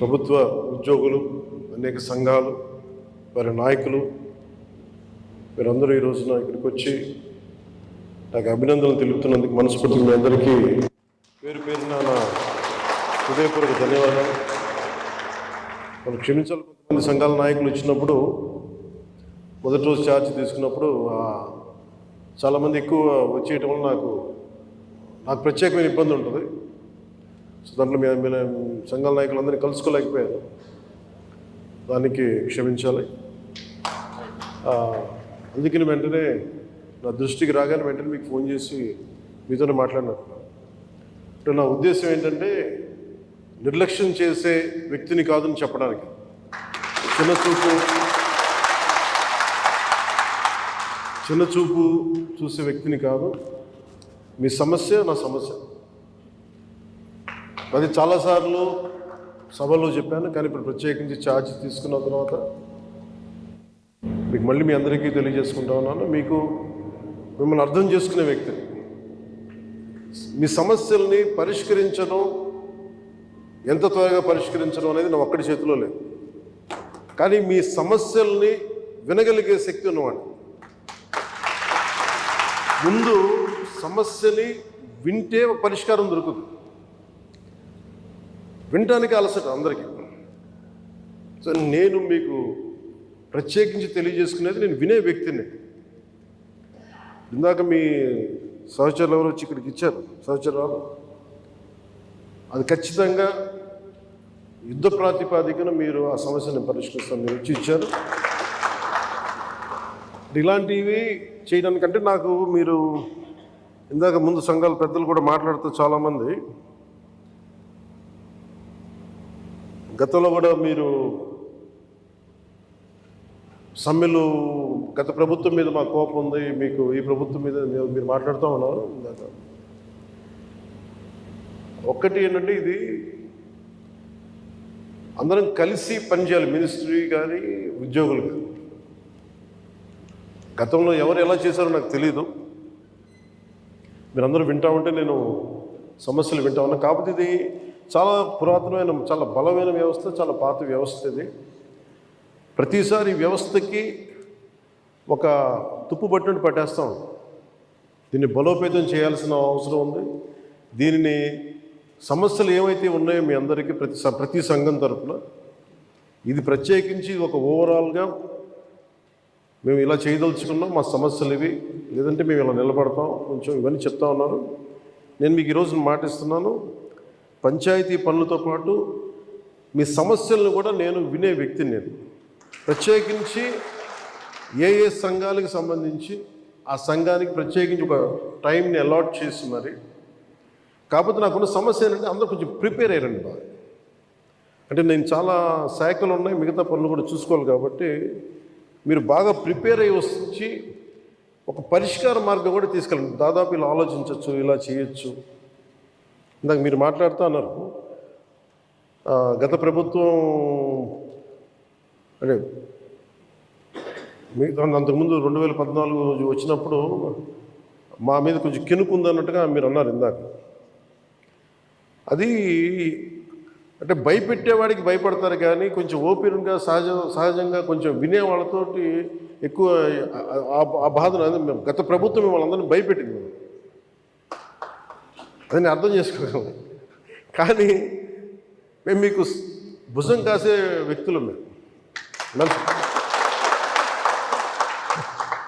ప్రభుత్వ ఉద్యోగులు, అనేక సంఘాలు, వారి నాయకులు, వీరందరూ ఈ రోజున ఇక్కడికి వచ్చి నాకు అభినందనలు తెలుపుతున్నందుకు మనస్ఫూర్తిగా మీ అందరికీ పేరు పేరున నా హృదయపూర్వక ధన్యవాదాలు. మనం క్షమించాలి, కొంతమంది సంఘాల నాయకులు వచ్చినప్పుడు మొదటి రోజు ఛార్జ్ తీసుకున్నప్పుడు చాలామంది ఎక్కువ వచ్చేయటం వల్ల నాకు ప్రత్యేకమైన ఇబ్బంది ఉంటుంది. సో దాంట్లో మీ సంఘాల నాయకులందరినీ కలుసుకోలేకపోయారు, దానికి క్షమించాలి. అందుకని వెంటనే నా దృష్టికి రాగానే వెంటనే మీకు ఫోన్ చేసి మీతోనే మాట్లాడినట్టు. అంటే నా ఉద్దేశం ఏంటంటే నిర్లక్ష్యం చేసే వ్యక్తిని కాదని చెప్పడానికి, చిన్నచూపు చూసే వ్యక్తిని కాదు. మీ సమస్య నా సమస్య, అది చాలాసార్లు సభలో చెప్పాను. కానీ ఇప్పుడు ప్రత్యేకించి ఛార్జ్ తీసుకున్న తర్వాత మీకు మళ్ళీ మీ అందరికీ తెలియజేసుకుంటా ఉన్నాను. మిమ్మల్ని అర్థం చేసుకునే వ్యక్తిని, మీ సమస్యల్ని పరిష్కరించడం, ఎంత త్వరగా పరిష్కరించడం అనేది నా ఒక్కడి చేతిలో లేదు. కానీ మీ సమస్యల్ని వినగలిగే శక్తి ఉన్నవాడు. ముందు సమస్యని వింటే ఒక పరిష్కారం దొరుకుతుంది. వినటానికి అలసట అందరికీ. సో నేను మీకు ప్రత్యేకించి తెలియజేసుకునేది, నేను వినే వ్యక్తిని. ఇందాక మీ సహచరులు ఎవరు వచ్చి ఇక్కడికి ఇచ్చారు, సహచరాలు, అది ఖచ్చితంగా యుద్ధ ప్రాతిపాదికన మీరు ఆ సమస్యను పరిష్కరిస్తాను మీరు వచ్చి ఇచ్చారు. ఇలాంటివి చేయడానికంటే మీరు ఇందాక ముందు సంఘాల పెద్దలు కూడా మాట్లాడుతూ చాలామంది గతంలో కూడా మీరు సమ్మెలు, గత ప్రభుత్వం మీద మా కోపం ఉంది, మీకు ఈ ప్రభుత్వం మీద మీరు మాట్లాడుతూ ఉన్నారు. ఇందాక ఒక్కటి ఏంటంటే, ఇది అందరం కలిసి పనిచేయాలి, మినిస్ట్రీ కానీ ఉద్యోగులు కానీ. గతంలో ఎవరు ఎలా చేశారో నాకు తెలీదు, మీరందరూ వింటా ఉంటే నేను సమస్యలు వింటా ఉన్నా. కాకపోతే ఇది చాలా పురాతనమైన, చాలా బలమైన వ్యవస్థ, చాలా పాత వ్యవస్థ. ఇది ప్రతిసారి వ్యవస్థకి ఒక తుప్పు పట్టినట్టు పట్టేస్తాం. దీన్ని బలోపేతం చేయాల్సిన అవసరం ఉంది. దీనిని సమస్యలు ఏవైతే ఉన్నాయో మీ అందరికీ ప్రతి సంఘం తరఫున ఇది ప్రత్యేకించి ఒక ఓవరాల్గా మేము ఇలా చేయదలుచుకున్నాం, మా సమస్యలు ఇవి, లేదంటే మేము ఇలా నిలబడతాం, కొంచెం ఇవన్నీ చెప్తా ఉన్నారు. నేను మీకు ఈరోజు మాటిస్తున్నాను, పంచాయతీ పనులతో పాటు మీ సమస్యలను కూడా నేను వినే వ్యక్తిని. నేను ప్రత్యేకించి ఏ సంఘాలకు సంబంధించి ఆ సంఘానికి ప్రత్యేకించి ఒక టైంని అలాట్ చేసి మరి. కాకపోతే నాకున్న సమస్య ఏంటంటే అందరూ కొంచెం ప్రిపేర్ అయ్యారండి బాగా. అంటే నేను చాలా శాఖలు ఉన్నాయి, మిగతా పనులు కూడా చూసుకోవాలి. కాబట్టి మీరు బాగా ప్రిపేర్ అయ్యి వచ్చి ఒక పరిష్కార మార్గం కూడా తీసుకెళ్ళండి. దాదాపు ఇలా ఆలోచించవచ్చు, ఇలా చేయొచ్చు. ఇందాక మీరు మాట్లాడుతూ అన్నారు, గత ప్రభుత్వం అంటే అంతకుముందు 2014 వచ్చినప్పుడు మా మీద కొంచెం కెనుకుందన్నట్టుగా మీరు అన్నారు ఇందాక. అది అంటే భయపెట్టేవాడికి భయపడతారు, కానీ కొంచెం ఓపెన్గా సహజంగా కొంచెం వినేవాళ్ళతోటి ఎక్కువ ఆ బాధను మేము గత ప్రభుత్వం మిమ్మల్ని అందరినీ భయపెట్టింది, అదని అర్థం చేసుకోగలం. కానీ మేము మీకు భుజం కాసే వ్యక్తులు మేము.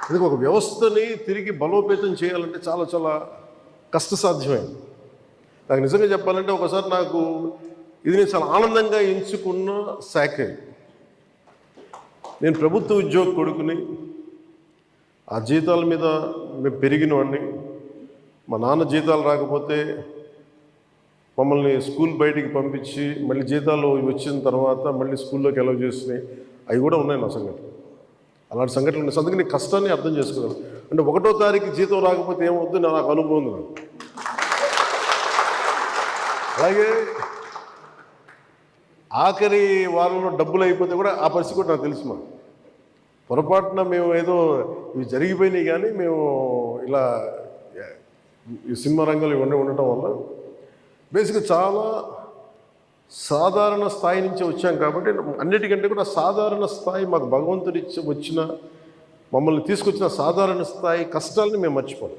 ఇది ఒక వ్యవస్థని తిరిగి బలోపేతం చేయాలంటే చాలా చాలా కష్టసాధ్యమైంది. నాకు నిజంగా చెప్పాలంటే ఒకసారి ఇది నేను చాలా ఆనందంగా ఎంచుకున్న శాఖ. నేను ప్రభుత్వ ఉద్యోగ కొడుకుని, ఆ జీతాల మీద మేము పెరిగిన వాడిని. మా నాన్న జీతాలు రాకపోతే మమ్మల్ని స్కూల్ బయటికి పంపించి మళ్ళీ జీతాలు వచ్చిన తర్వాత మళ్ళీ స్కూల్లోకి అలౌ చేసినాయి, అవి కూడా ఉన్నాయి నా సంఘటన. అలాంటి సంఘటనలు ఉన్నాయి. అందుకని కష్టాన్ని అర్థం చేసుకోగలను. అంటే 1వ తారీఖు జీతం రాకపోతే ఏమవుద్దు నాకు అనుభవం ఉంది. అలాగే ఆఖరి వారంలో డబ్బులు అయిపోతే కూడా ఆ పరిస్థితి కూడా నాకు తెలుసు. పొరపాటున మేము ఏదో ఇవి జరిగిపోయినాయి, కానీ మేము ఇలా ఈ సినిమా రంగంలో ఉండటం వల్ల బేసిక్గా చాలా సాధారణ స్థాయి నుంచి వచ్చాం కాబట్టి అన్నిటికంటే కూడా సాధారణ స్థాయి మాకు భగవంతుడి వచ్చిన మమ్మల్ని తీసుకొచ్చిన సాధారణ స్థాయి కష్టాలని మేము మర్చిపోం.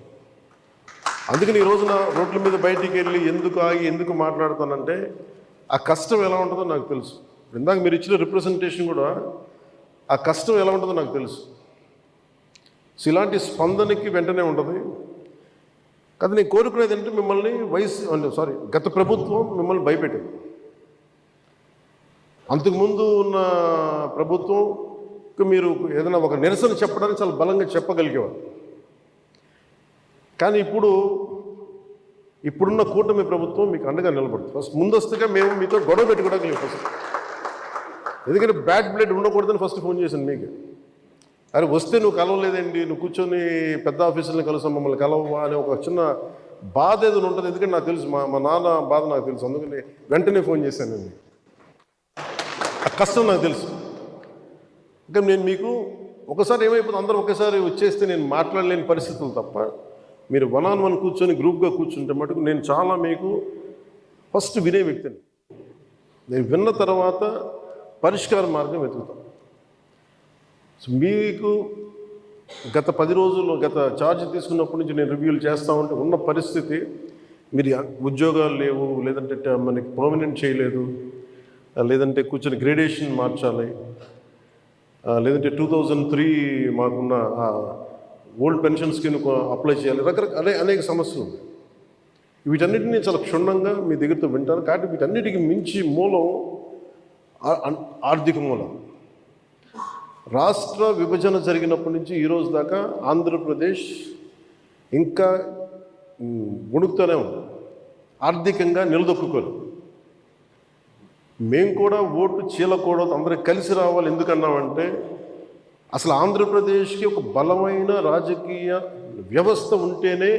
అందుకని ఈ రోజున రోడ్ల మీద బయటికి వెళ్ళి ఎందుకు ఆగి ఎందుకు మాట్లాడతానంటే ఆ కష్టం ఎలా ఉంటుందో నాకు తెలుసు. ఇందాక మీరు ఇచ్చిన రిప్రజెంటేషన్ కూడా ఆ కష్టం ఎలా ఉంటుందో నాకు తెలుసు. సో ఇలాంటి స్పందనకి వెంటనే ఉంటుంది కదా. నేను కోరుకునేది అంటే మిమ్మల్ని గత ప్రభుత్వం మిమ్మల్ని భయపెట్టింది. అంతకుముందు ఉన్న ప్రభుత్వంకి మీరు ఏదైనా ఒక నిరసన చెప్పడానికి చాలా బలంగా చెప్పగలిగేవారు. కానీ ఇప్పుడున్న కూటమి ప్రభుత్వం మీకు అండగా నిలబడుతుంది. ఫస్ట్ ముందస్తుగా మేము మీతో గొడవ పెట్టుకోవడానికి ఫస్ట్, ఎందుకంటే బ్యాడ్ బ్లడ్ ఉండకూడదని ఫస్ట్ ఫోన్ చేశాను మీకు. అరే వస్తే నువ్వు కలవలేదండి, నువ్వు కూర్చొని పెద్ద ఆఫీసులను కలుస్తాం, మమ్మల్ని కలవవా అని ఒక చిన్న బాధ ఏదైనా ఉంటుంది. ఎందుకంటే నాకు తెలుసు, మా నాన్న బాధ నాకు తెలుసు. అందుకని వెంటనే ఫోన్ చేశానండి. ఆ కష్టం నాకు తెలుసు. ఇంకా నేను మీకు ఒకసారి ఏమైపోతుంది, అందరూ ఒకేసారి వచ్చేస్తే నేను మాట్లాడలేని పరిస్థితులు తప్ప మీరు 1-on-1 కూర్చొని గ్రూప్గా కూర్చుంటే మటుకు నేను చాలా మీకు ఫస్ట్ వినే వ్యక్తిని. నేను విన్న తర్వాత పరిష్కార మార్గం వెతుకుతాను. సో మీకు గత 10 రోజులు గత ఛార్జ్ తీసుకున్నప్పటి నుంచి నేను రివ్యూలు చేస్తూ ఉంటే ఉన్న పరిస్థితి, మీరు ఉద్యోగాలు లేవు, లేదంటే మనకి పర్మనెంట్ చేయలేదు, లేదంటే కూర్చొని గ్రేడేషన్ మార్చాలి, లేదంటే 2003 మాకున్న ఓల్డ్ పెన్షన్ స్కీమ్ అప్లై చేయాలి, రకరకాల అనేక సమస్యలు ఉన్నాయి. వీటన్నిటినీ చాలా క్షుణ్ణంగా మీ దగ్గరతో వింటారు. కాబట్టి వీటన్నిటికీ మించి మూలం ఆర్థిక మూలం. రాష్ట్ర విభజన జరిగినప్పటి నుంచి ఈరోజు దాకా ఆంధ్రప్రదేశ్ ఇంకా ఉణుకుతూనే ఉంది, ఆర్థికంగా నిలదొక్కుకోలేదు. మేము కూడా ఓటు చీలకూడదు, అందరూ కలిసి రావాలి. ఎందుకన్నామంటే అసలు ఆంధ్రప్రదేశ్కి ఒక బలమైన రాజకీయ వ్యవస్థ ఉంటేనే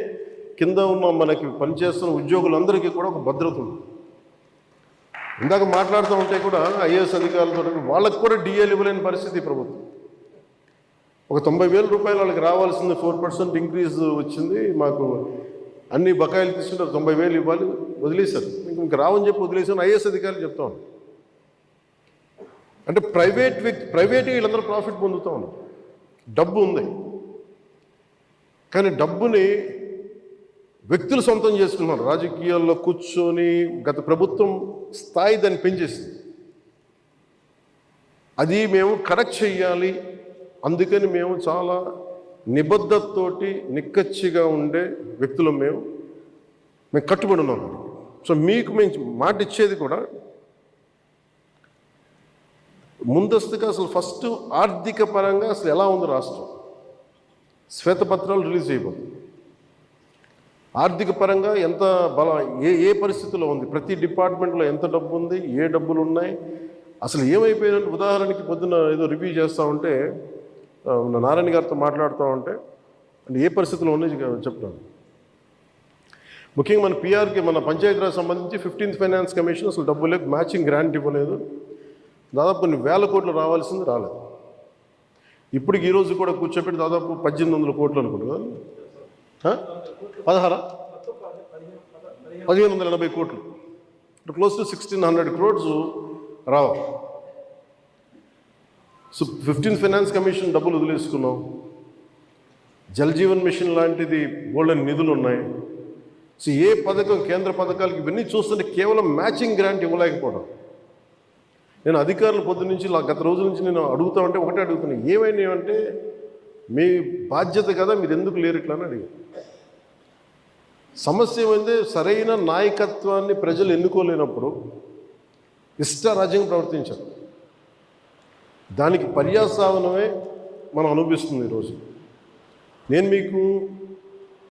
కింద ఉన్న మనకి పనిచేస్తున్న ఉద్యోగులందరికీ కూడా ఒక భద్రత ఉంది. ఇందాక మాట్లాడుతూ ఉంటే కూడా ఐఏఎస్ అధికారులతో వాళ్ళకు కూడా డిఏలు ఇవ్వలేని పరిస్థితి ప్రభుత్వం. ఒక 90,000 రూపాయలు వాళ్ళకి రావాల్సింది 4% ఇంక్రీజ్ వచ్చింది. మాకు అన్ని బకాయిలు తీసుకుంటారు, 90,000 ఇవ్వాలి, వదిలేశారు. ఇంక రావని చెప్పి వదిలేసాను. ఐఏఎస్ అధికారులు చెప్తా ఉన్నారు. అంటే ప్రైవేట్ వీళ్ళందరూ ప్రాఫిట్ పొందుతూ ఉన్నారు. డబ్బు ఉంది, కానీ డబ్బుని వ్యక్తులు సొంతం చేసుకున్నారు. రాజకీయాల్లో కూర్చొని గత ప్రభుత్వం స్థాయి దాన్ని పెంచేసింది. అది మేము కరెక్ట్ చెయ్యాలి. అందుకని మేము చాలా నిబద్ధతతోటి నిక్కచ్చిగా ఉండే వ్యక్తులు మేము కట్టుబడి ఉన్నాం. సో మీకు మేము మాట ఇచ్చేది కూడా ముందస్తుగా అసలు ఫస్ట్ ఆర్థిక పరంగా అసలు ఎలా ఉంది రాష్ట్రం, శ్వేతపత్రాలు రిలీజ్ చేయబోతుంది. ఆర్థిక పరంగా ఎంత ఏ పరిస్థితిలో ఉంది, ప్రతి డిపార్ట్మెంట్లో ఎంత డబ్బు ఉంది, ఏ డబ్బులు ఉన్నాయి, అసలు ఏమైపోయిన. ఉదాహరణకి పొద్దున్న ఏదో రివ్యూ చేస్తూ ఉంటే నారాయణ గారితో మాట్లాడుతూ ఉంటే అంటే ఏ పరిస్థితిలో ఉన్నాయి చెప్తాను. ముఖ్యంగా మన పిఆర్కి, మన పంచాయతీరాజ్ సంబంధించి 15th ఫైనాన్స్ కమిషన్ అసలు డబ్బు లేదు, మ్యాచింగ్ గ్రాంట్ ఇవ్వలేదు. దాదాపు కొన్ని వేల కోట్లు రావాల్సింది రాలేదు. ఇప్పటికి ఈరోజు కూడా కూర్చోబెట్టి దాదాపు 1800 కోట్లు అనుకుంటున్నా, 1580 కోట్లు, క్లోజ్ టు 1600 crores రావాలి. సో 15th ఫైనాన్స్ కమిషన్ డబ్బులు వదిలేసుకున్నాం. జల్ జీవన్ మిషన్ లాంటిది గోల్డెన్ నిధులు ఉన్నాయి. సో ఏ పథకం, కేంద్ర పథకాలకి ఇవన్నీ చూస్తుంటే కేవలం మ్యాచింగ్ గ్రాంట్ ఇవ్వలేకపోవడం. నేను అధికారులు పొద్దు నుంచి గత రోజుల నుంచి నేను అడుగుతా ఉంటే ఒకటే అడుగుతున్నాను, ఏమైనాయంటే మీ బాధ్యత కదా, మీరు ఎందుకు లేరు ఇట్లా అని అడిగాను. సమస్య ఏమైంది, సరైన నాయకత్వాన్ని ప్రజలు ఎన్నుకోలేనప్పుడు ఇష్టారాజ్యంగా ప్రవర్తించారు. దానికి పర్యావసానమే మనం అనుభవిస్తుంది ఈరోజు. నేను మీకు